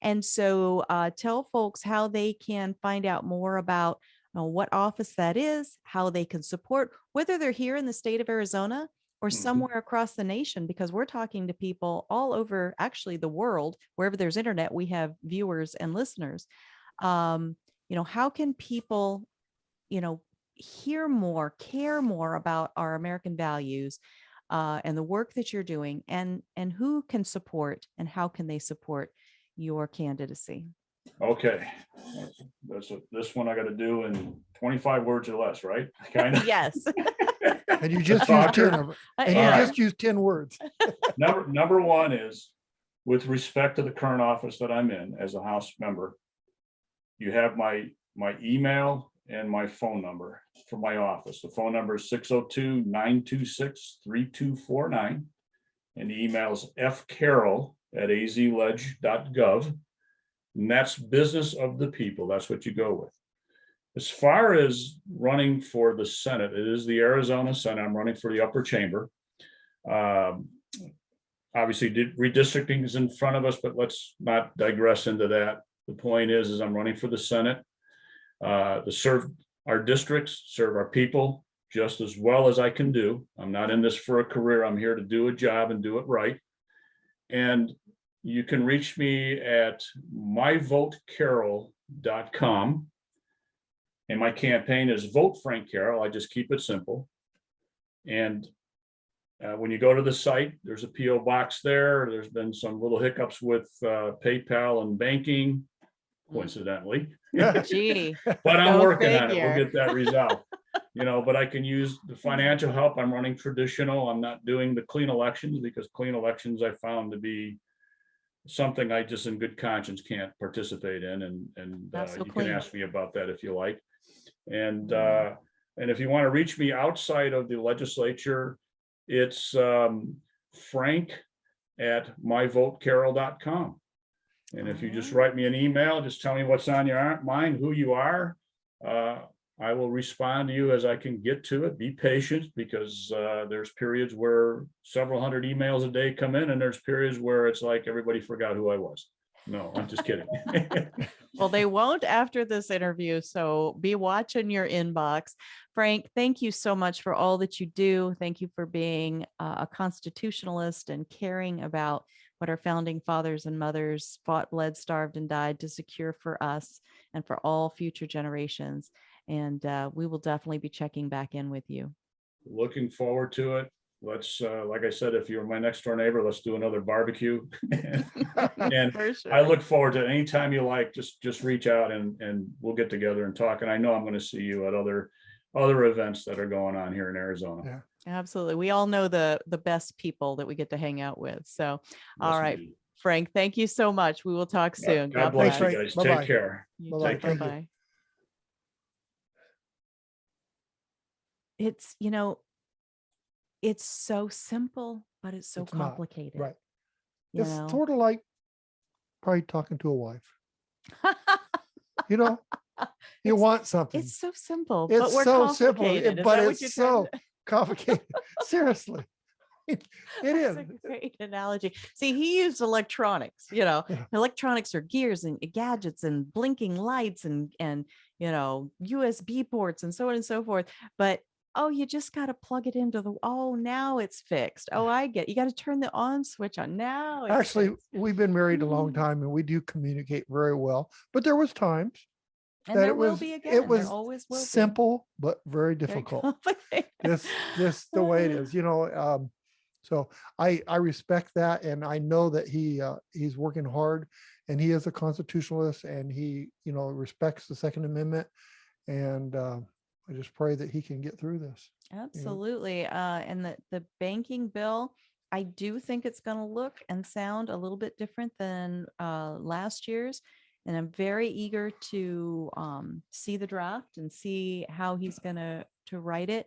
And so tell folks how they can find out more about what office that is, how they can support, whether they're here in the state of Arizona or somewhere across the nation, because we're talking to people all over, actually the world. Wherever there's internet, we have viewers and listeners. How can people, hear more, care more about our American values and the work that you're doing, and who can support and how can they support your candidacy? Okay, this one I got to do in 25 words or less, right? Kind of. Yes. And you just used 10 of them. And you just used 10 words. Number one is, with respect to the current office that I'm in as a House member, you have my email and my phone number for my office. The phone number is 602-926-3249. And the email is fcarroll@azledge.gov. And that's business of the people. That's what you go with. As far as running for the Senate, it is the Arizona Senate. I'm running for the upper chamber. Obviously, redistricting is in front of us, but let's not digress into that. The point is I'm running for the Senate to serve our districts, serve our people just as well as I can do. I'm not in this for a career. I'm here to do a job and do it right. And you can reach me at myvotecarroll.com. And my campaign is Vote Frank Carroll. I just keep it simple. And when you go to the site, there's a P.O. box there. There's been some little hiccups with PayPal and banking, coincidentally. Gee, but I'm go working on it. figure. We'll get that resolved. But I can use the financial help. I'm running traditional. I'm not doing the clean elections, because clean elections I found to be something I just in good conscience can't participate in. And you clean. can ask me about that if you like. And if you want to reach me outside of the legislature, it's frank@myvotecarroll.com. And if you just write me an email, just tell me what's on your mind, who you are. I will respond to you as I can get to it. Be patient, because there's periods where several hundred emails a day come in, and there's periods where it's like everybody forgot who I was. No, I'm just kidding. Well, they won't after this interview, so be watching your inbox. Frank, thank you so much for all that you do. Thank you for being a constitutionalist and caring about what our founding fathers and mothers fought, bled, starved, and died to secure for us and for all future generations. And we will definitely be checking back in with you. Looking forward to it. Let's, like I said, if you're my next door neighbor, let's do another barbecue. And For sure. I look forward to it. Anytime you like, just reach out and we'll get together and talk. And I know I'm going to see you at other events that are going on here in Arizona. Yeah. Absolutely. We all know the best people that we get to hang out with. So, all right, Indeed. Frank, thank you so much. We will talk soon. God bless you Frank. guys. Bye-bye. Take care. Bye-bye. Thank you. Bye-bye. It's, it's so simple, but it's so It's not, complicated. right. you It's know? sort of like probably talking to a wife. You want something. It's so simple, It's but we're so simple, complicated. Is but that what it's you're trying so to- complicated. Seriously. It is. That's a great analogy. See, he used electronics, Yeah. electronics are gears and gadgets and blinking lights and USB ports and so on and so forth. But, you just got to plug it into now it's fixed. Oh, I get, you got to turn the on switch on now. It's Actually, fixed. we've been married a long time and we do communicate very well, but there was times And that there it will was, be again. it was There always will be. simple, but very Very difficult. complicated. This the way it is, so I respect that. And I know that he's working hard, and he is a constitutionalist, and he, respects the Second Amendment. And I just pray that he can get through this. Absolutely. And the banking bill, I do think it's going to look and sound a little bit different than last year's. And I'm very eager to see the draft and see how he's going to write it.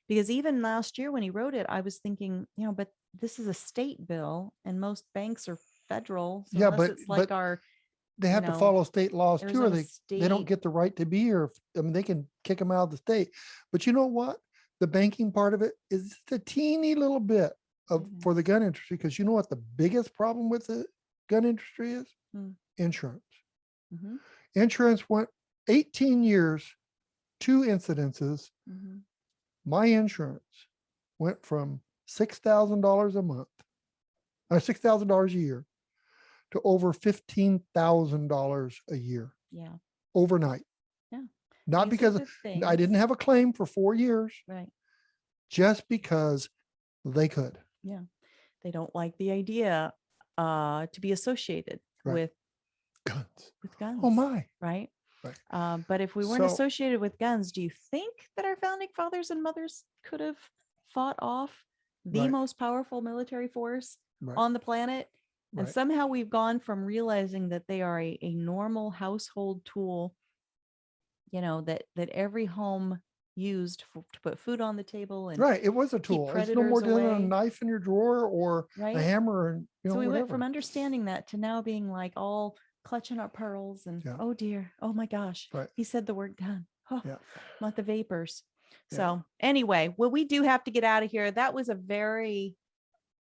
Because even last year when he wrote it, I was thinking, but this is a state bill and most banks are federal. So Yeah, unless it's like our, They have to follow state laws too, or Arizona they don't state- get the right to be here. They can kick them out of the state. But you know what? The banking part of it is just a teeny little bit Mhm. for the gun industry, because you know what the biggest problem with the gun industry is? Hmm. insurance. Mhm. Insurance went 18 years, 2 incidences. My insurance went from $6,000 a month, or $6,000 a year, to over $15,000 a year Yeah. overnight. Yeah. Not These are because the I didn't things. have a claim for 4 years, Right. just because they could. Yeah. They don't like the idea to be associated Right. with Guns. guns. Oh my. Right. Right. But if we weren't So- associated with guns, do you think that our founding fathers and mothers could have fought off the Right. most powerful military force Right. on the planet? And Right. somehow we've gone from realizing that they are a normal household tool, that every home used to put food on the table and Right. It was a tool. It's no more predators than a away. knife in your drawer or a Right. hammer and So we went whatever. from understanding that to now being like all clutching our pearls and Yeah. oh dear, oh my gosh, Right. he said the word gun. Oh, Yeah. not the vapors. Yeah. So anyway, well, we do have to get out of here. That was a very,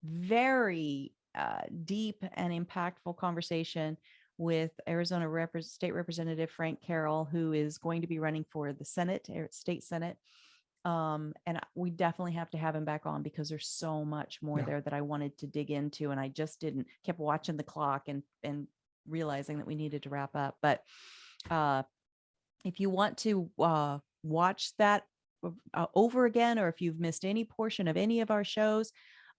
very deep and impactful conversation with Arizona State Representative Frank Carroll, who is going to be running for the Senate, State Senate. And we definitely have to have him back on because there's so much more Yeah. there that I wanted to dig into, and I just kept watching the clock and realizing that we needed to wrap up. But if you want to watch that over again, or if you've missed any portion of any of our shows,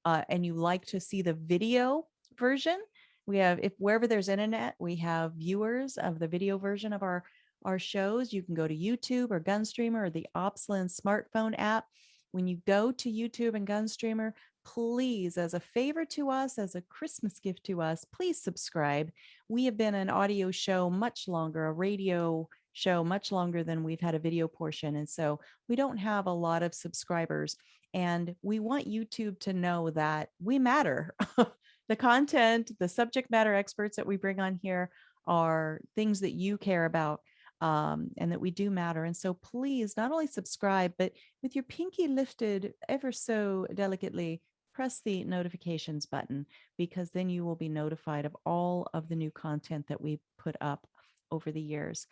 and you like to see the video version, we have, if wherever there's internet, we have viewers of the video version of our shows. You can go to YouTube or Gunstreamer or the Opslin smartphone app. When you go to YouTube and Gunstreamer, please, as a favor to us, as a Christmas gift to us, please subscribe. We have been an audio show much longer, a radio show much longer than we've had a video portion. And so we don't have a lot of subscribers. And we want YouTube to know that we matter. The content, the subject matter experts that we bring on here are things that you care about. And that we do matter. And so please not only subscribe, but with your pinky lifted ever so delicately, press the notifications button, because then you will be notified of all of the new content that we put up over the years.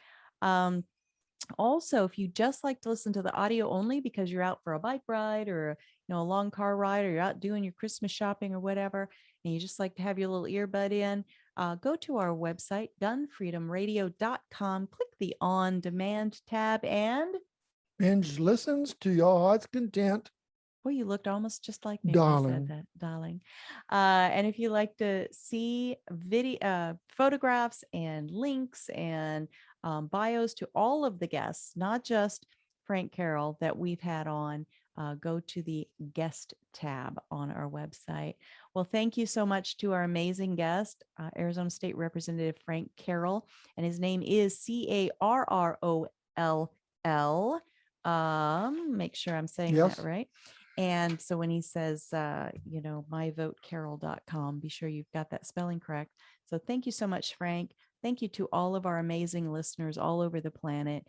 Also, if you just like to listen to the audio only because you're out for a bike ride or a long car ride, or you're out doing your Christmas shopping or whatever, and you just like to have your little earbud in, go to our website, GunFreedomRadio.com, click the On Demand tab, and Binge listens to your heart's content. well, you looked almost just like me. Darling. When you said that, darling. And if you like to see video, photographs and links and bios to all of the guests, not just Frank Carroll that we've had on, go to the guest tab on our website. Well, thank you so much to our amazing guest, Arizona State Representative Frank Carroll, and his name is Carroll. Make sure I'm saying Yes. that right. And so when he says, myvotecarroll.com, be sure you've got that spelling correct. So thank you so much, Frank. Thank you to all of our amazing listeners all over the planet.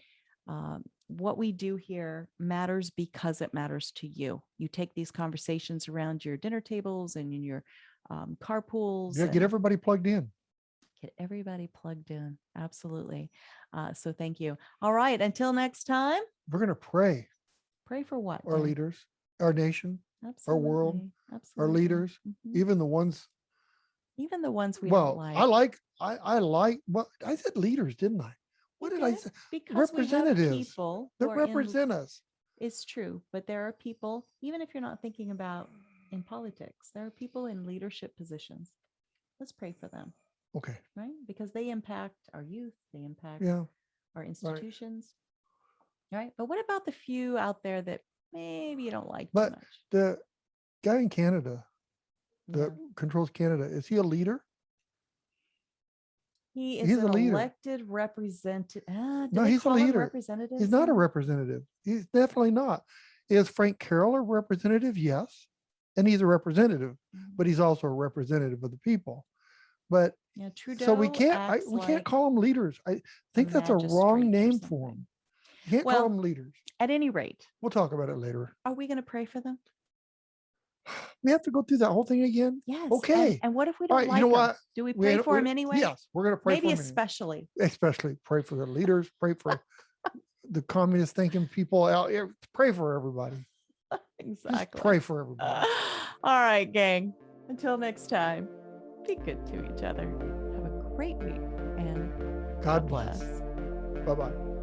What we do here matters because it matters to you. You take these conversations around your dinner tables and in your carpools. Yeah, get everybody plugged in. Get everybody plugged in. Absolutely. So thank you. All right. Until next time. We're going to pray. Pray for what? Our Tim? leaders, our nation, Absolutely. our world, Absolutely. our leaders, Mhm. even the ones. Even the ones we Well, don't like. I like, well, I said leaders, didn't I? What did I Okay, say? because we have Representatives people that who are represent us. It's true, but there are people, even if you're not thinking about in politics, there are people in leadership positions. Let's pray for them, Okay. right? Because they impact our youth, they impact Yeah. our institutions, right? But what about the few out there that maybe you don't like too But much? the guy in Canada that Yeah. controls Canada, is he a leader? He is he's an a leader. elected representative. No, he's a leader. He's not a representative. He's definitely not. Is Frank Carroll a representative? Yes. And he's a representative, but he's also a representative of the people. But Yeah, Trudeau. so we can't acts call them leaders. I think that's a magistrate wrong or name for something. them. You can't Well, call them leaders. At any rate, We'll talk about it later. are we going to pray for them? We have to go through that whole thing again. Yes. Okay. And what if we All don't right, like you know them? what? Do we pray for them anyway? Yes, we're going to pray Maybe for them. especially. Especially pray for the leaders, pray for the communist thinking people out here, pray for everybody. Exactly. Just pray for everybody. All right, gang. Until next time, be good to each other. Have a great week and God bless. Bye-bye.